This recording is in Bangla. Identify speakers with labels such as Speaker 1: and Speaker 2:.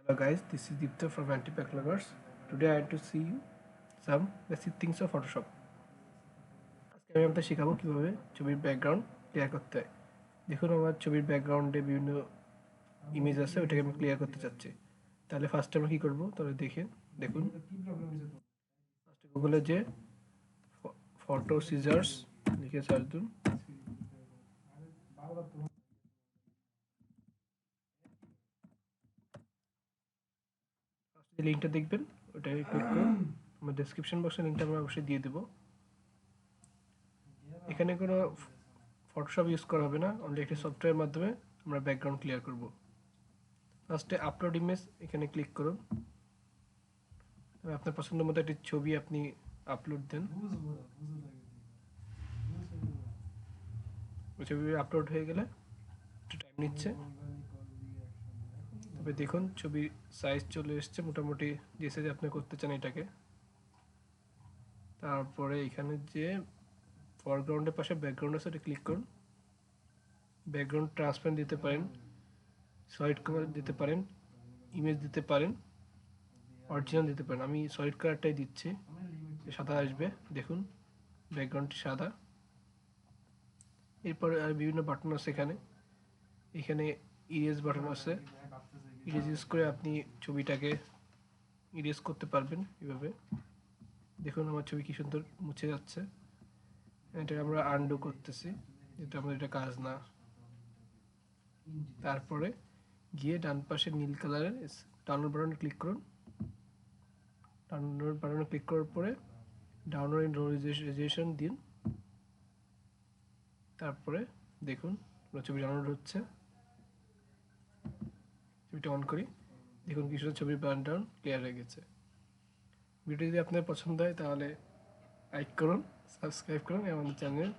Speaker 1: Hello guys, this is Deepta from Anti-Pack Lovers. Today I had to see you some basic things of Photoshop. আজকে আমি আপনাদের শেখাবো কিভাবে ছবির ব্যাকগ্রাউন্ড ক্লিয়ার করতে হয়। দেখুন আমার ছবির ব্যাকগ্রাউন্ডে বিভিন্ন ইমেজ আছে, ওটাকে আমি ক্লিয়ার করতে চাচ্ছি। তাহলে ফার্স্টে আমরা কী করবো তাহলে দেখুন ফার্স্টে গুগলে যে ফটো সিজার্স লিখে সার্চ দিন। ফার্স্টে যে লিঙ্কটা দেখবেন ওটাকে ক্লিক করুন। আমার ডেসক্রিপশন বক্সে লিঙ্কটা আমরা অবশ্যই দিয়ে দেবো। এখানে কোনো ফটোশপ ইউজ করা হবে না, অনলি একটি সফটওয়্যারের মাধ্যমে আমরা ব্যাকগ্রাউন্ড ক্লিয়ার করব। ফার্স্টে আপলোড ইমেজ এখানে ক্লিক করুন। আপনার পছন্দ মতো একটি ছবি আপনি আপলোড দেন। ছবি আপলোড হয়ে গেলে একটু টাইম নিচ্ছে, তবে দেখুন ছবির সাইজ চলে এসছে মোটামুটি যে সাইজ আপনি করতে চান এটাকে। তারপরে এখানে যে ফরগ্রাউন্ডের পাশে ব্যাকগ্রাউন্ড আছে ওটা ক্লিক করুন। ব্যাকগ্রাউন্ড ট্রান্সপারেন্ট দিতে পারেন, সলিড কালার দিতে পারেন, ইমেজ দিতে পারেন, অরিজিনাল দিতে পারেন। আমি সলিড কালারটাই দিচ্ছি, সাদা আসবে। দেখুন ব্যাকগ্রাউন্ডটি সাদা। এরপরে আর বিভিন্ন বাটন আছে এখানে ইরেজ বাটন আছে। ইরেজ ইউজ করে আপনি ছবিটাকে ইরেজ করতে পারবেন এভাবে। দেখুন আমার ছবি কি সুন্দর মুছে যাচ্ছে। এটা আমরা আনডু করতেছি, এটা আমাদের এটা কাজ না। তারপরে গিয়ে ডান পাশে নীল কালারের ডাউনলোড বাটনে ক্লিক করুন। ডাউনলোড বাটনে ক্লিক করার পরে ডাউনলোড ইন রেজুলেশন দিন। তারপরে দেখুন ছবি ডাউনলোড হচ্ছে। ছবিটা অন করি, দেখুন কিছু ছবির ব্যাকগ্রাউন্ড ক্লিয়ার হয়ে গেছে। ভিডিও যদি আপনার পছন্দ হয় তাহলে লাইক করুন, সাবস্ক্রাইব করুন এবং আমাদের চ্যানেল